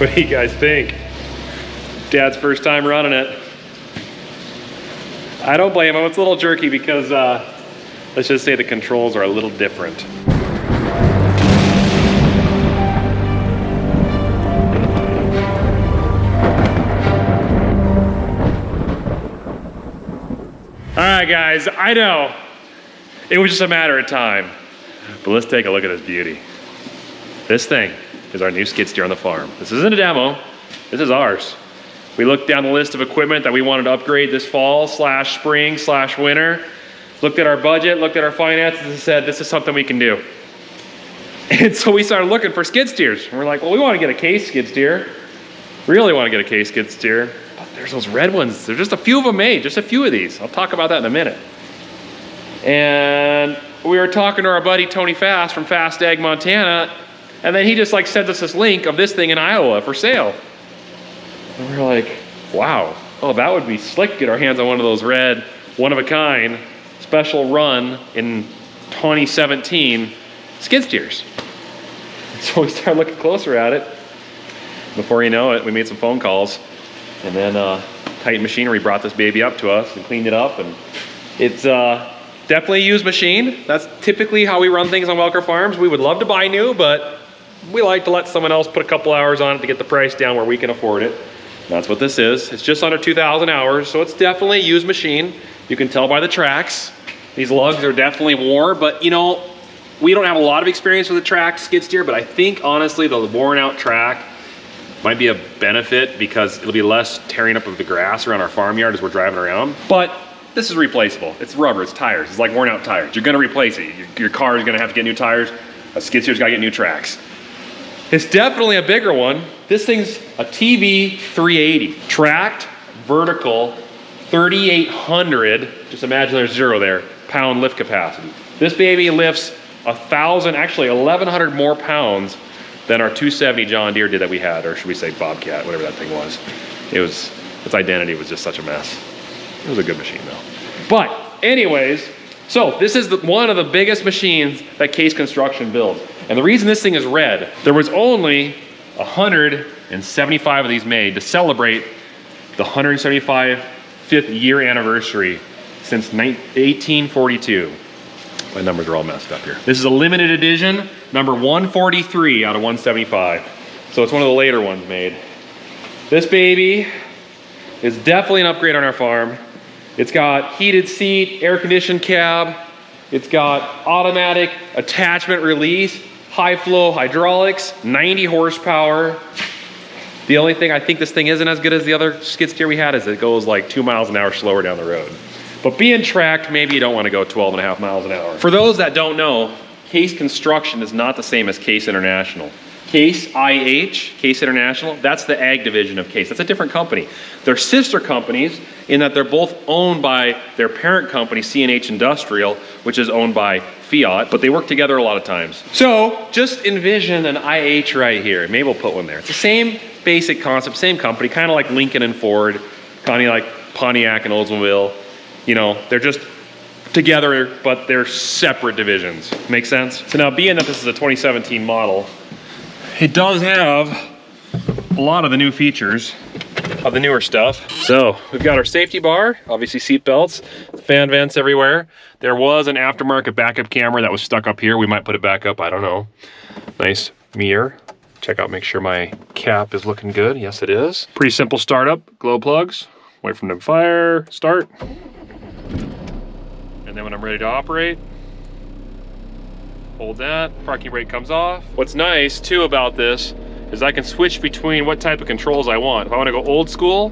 What do you guys think? Dad's first time running it. I don't blame him. It's a little jerky because let's just say the controls are a little different. All right, guys, I know it was just a matter of time, but let's take a look at this beauty. This thing is our new skid steer on the farm. This isn't a demo, this is ours. We looked down the list of equipment that we wanted to upgrade this fall slash spring slash winter, looked at our budget, looked at our finances, and said, this is something we can do. And so we started looking for skid steers. And we're like, well, we want to get a CASE skid steer. Really want to get a CASE skid steer. But there's those red ones. There's just a few of them made, just a few of these. I'll talk about that in a minute. And we were talking to our buddy Tony Fast from Fast Ag Montana, and then he just like sent us this link of this thing in Iowa for sale. And we were like, wow, oh, that would be slick to get our hands on one of those red, one-of-a-kind, special run in 2017 skid steers. So we started looking closer at it. Before you know it, we made some phone calls, and then Titan Machinery brought this baby up to us and cleaned it up, and it's definitely a used machine. That's typically how we run things on Welker Farms. We would love to buy new, but we like to let someone else put a couple hours on it to get the price down where we can afford it. That's what this is. It's just under 2,000 hours, so it's definitely a used machine. You can tell by the tracks. These lugs are definitely worn, but you know, we don't have a lot of experience with the track skid steer, but I think honestly the worn out track might be a benefit because it'll be less tearing up of the grass around our farmyard as we're driving around. But this is replaceable. It's rubber, it's tires. It's like worn out tires. You're gonna replace it. Your car is gonna have to get new tires. A skid steer's gotta get new tracks. It's definitely a bigger one. This thing's a TV380. Tracked, vertical, 3,800, just imagine there's 0 there, pound lift capacity. This baby lifts 1,000, actually 1,100 more pounds than our 270 John Deere did that we had, or should we say Bobcat, whatever that thing was. Its identity was just such a mess. It was a good machine though. But anyways, so this is one of the biggest machines that CASE Construction builds. And the reason this thing is red, there was only 175 of these made to celebrate the 175th year anniversary since 1842. My numbers are all messed up here. This is a limited edition, number 143 out of 175. So it's one of the later ones made. This baby is definitely an upgrade on our farm. It's got heated seat, air conditioned cab. It's got automatic attachment release, high flow hydraulics, 90 horsepower. The only thing I think this thing isn't as good as the other skid steer we had is it goes like 2 miles an hour slower down the road. But being tracked, maybe you don't want to go 12.5 miles an hour. For those that don't know, CASE Construction is not the same as CASE International. CASE IH, CASE International, that's the ag division of CASE. That's a different company. They're sister companies in that they're both owned by their parent company, CNH Industrial, which is owned by Fiat, but they work together a lot of times. So just envision an IH right here. Maybe we'll put one there. It's the same basic concept, same company, kind of like Lincoln and Ford, kind of like Pontiac and Oldsmobile. You know, they're just together, but they're separate divisions. Make sense? So now, being that this is a 2017 model, it does have a lot of the new features of the newer stuff. So we've got our safety bar, obviously seat belts, fan vents everywhere. There was an aftermarket backup camera that was stuck up here. We might put it back up, I don't know. Nice mirror. Check out, make sure my cap is looking good. Yes, it is. Pretty simple startup, glow plugs. Wait for them to fire, start. And then when I'm ready to operate, hold that, parking brake comes off. What's nice too about this is I can switch between what type of controls I want. If I want to go old school,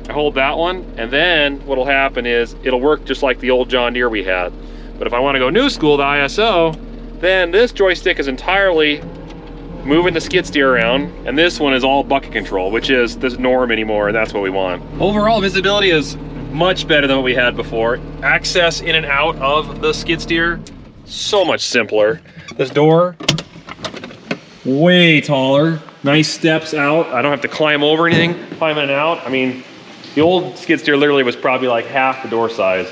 I hold that one, and then what'll happen is it'll work just like the old John Deere we had. But if I want to go new school, the ISO, then this joystick is entirely moving the skid steer around, and this one is all bucket control, which is the norm anymore, and that's what we want. Overall visibility is much better than what we had before. Access in and out of the skid steer, so much simpler. This door, way taller. Nice steps out. I don't have to climb over anything, climb in and out. I mean, the old skid steer literally was probably like half the door size.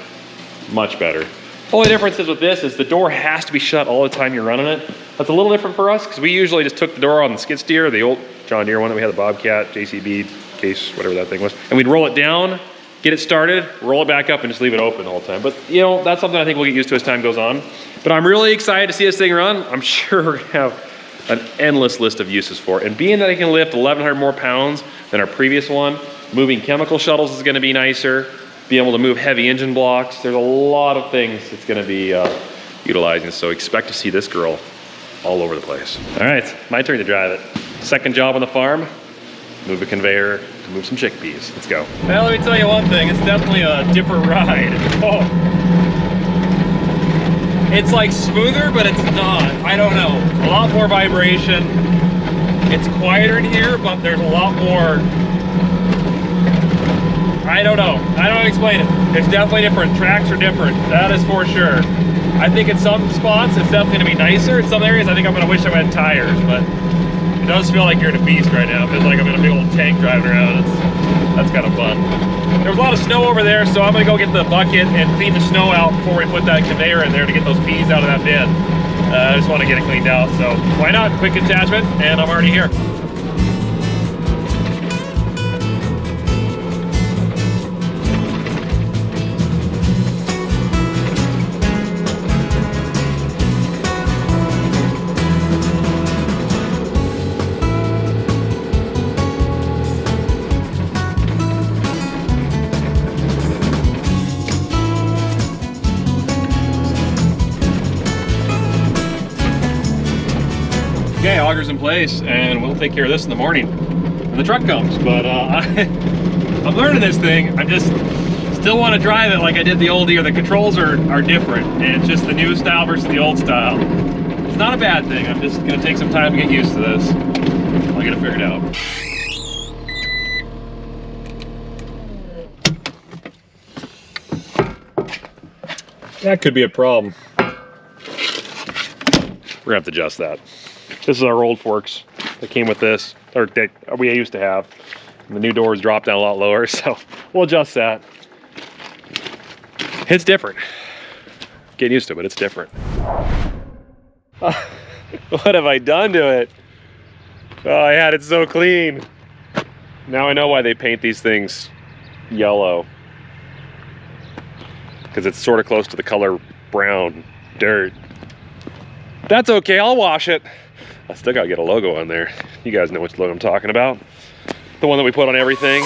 Much better. Only difference is with this is the door has to be shut all the time you're running it. That's a little different for us because we usually just took the door on the skid steer, the old John Deere one that we had, the Bobcat, JCB, Case, whatever that thing was. And we'd roll it down, get it started, roll it back up, and just leave it open the whole time. But you know, that's something I think we'll get used to as time goes on. But I'm really excited to see this thing run. I'm sure we're gonna have an endless list of uses for it. And being that it can lift 1,100 more pounds than our previous one, moving chemical shuttles is gonna be nicer, being able to move heavy engine blocks. There's a lot of things it's gonna be utilizing. So expect to see this girl all over the place. All right, my turn to drive it. Second job on the farm, move a conveyor to move some chickpeas. Let's go. Well, let me tell you one thing, it's definitely a different ride. Oh. It's like smoother, but it's not. I don't know. A lot more vibration. It's quieter in here, but there's a lot more. I don't know. I don't explain it. It's definitely different. Tracks are different. That is for sure. I think in some spots it's definitely gonna be nicer. In some areas I think I'm gonna wish I had tires, but it does feel like you're in a beast right now. It feels like I'm in a big old tank driving around. That's kind of fun. There's a lot of snow over there, so I'm gonna go get the bucket and clean the snow out before we put that conveyor in there to get those peas out of that bin. I just want to get it cleaned out, so why not? Quick attachment, and I'm already here. Okay, auger's in place, and we'll take care of this in the morning when the truck comes. But I'm learning this thing. I just still want to drive it like I did the old year. The controls are different, and it's just the new style versus the old style. It's not a bad thing. I'm just gonna take some time to get used to this. I'll get it figured out. That could be a problem. We're gonna have to adjust that. This is our old forks that came with this, or that we used to have. And the new doors dropped down a lot lower, so we'll adjust that. It's different. Getting used to it, but it's different. What have I done to it? Oh, I had it so clean. Now I know why they paint these things yellow. Because it's sort of close to the color brown dirt. That's okay, I'll wash it. I still gotta get a logo on there. You guys know which logo I'm talking about. The one that we put on everything.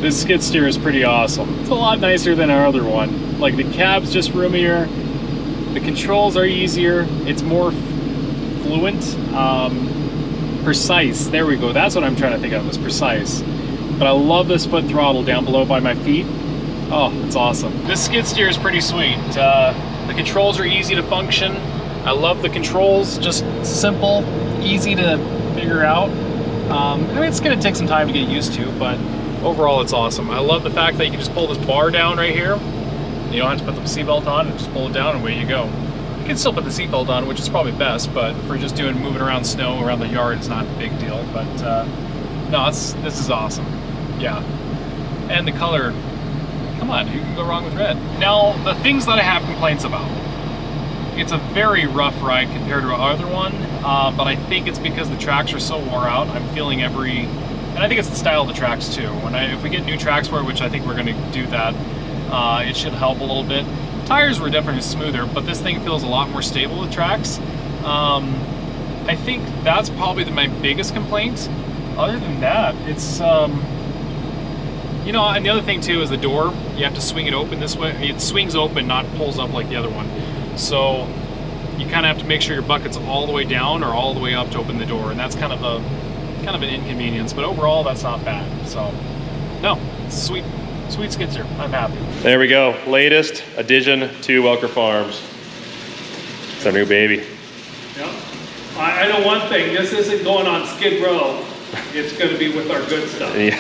This skid steer is pretty awesome. It's a lot nicer than our other one. Like the cab's just roomier, the controls are easier, it's more fluent, precise. There we go, that's what I'm trying to think of, is precise. But I love this foot throttle down below by my feet. Oh, it's awesome. This skid steer is pretty sweet. The controls are easy to function. I love the controls, just simple, easy to figure out. I mean, it's gonna take some time to get used to, but overall it's awesome. I love the fact that you can just pull this bar down right here. You don't have to put the seatbelt on, and just pull it down and away you go. You can still put the seatbelt on, which is probably best, but for just moving around snow around the yard, it's not a big deal. But no, this is awesome. Yeah, and the color, come on, who can go wrong with red? Now, the things that I have complaints about. It's a very rough ride compared to our other one, but I think it's because the tracks are so wore out. I'm feeling and I think it's the style of the tracks too. If we get new tracks for it, which I think we're going to do that, it should help a little bit. Tires were definitely smoother, but this thing feels a lot more stable with tracks. I think that's probably my biggest complaint. Other than that, it's you know, and the other thing too is the door. You have to swing it open this way. It swings open, not pulls up like the other one. So you kind of have to make sure your bucket's all the way down or all the way up to open the door, and that's kind of an inconvenience. But overall, that's not bad. So No, it's sweet skid steer. I'm happy. There we go. Latest addition to Welker Farms. It's our new baby. Yeah. I know one thing, this isn't going on Skid Row. It's going to be with our good stuff. Yeah.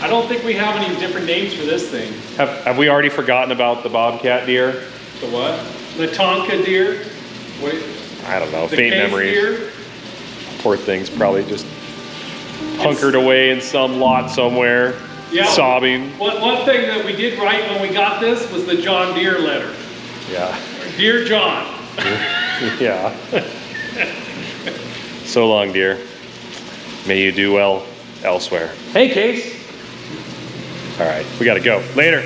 I don't think we have any different names for this thing. Have we already forgotten about the bobcat deer? The what? The Tonka deer? What? I don't know. The Faint CASE memories. deer? Poor thing's probably just hunkered away in some lot somewhere, Yeah. sobbing. One thing that we did right when we got this was the John Deere letter. Yeah. Dear John. Yeah. So long, dear. May you do well elsewhere. Hey, Case. All right, we gotta go. Later.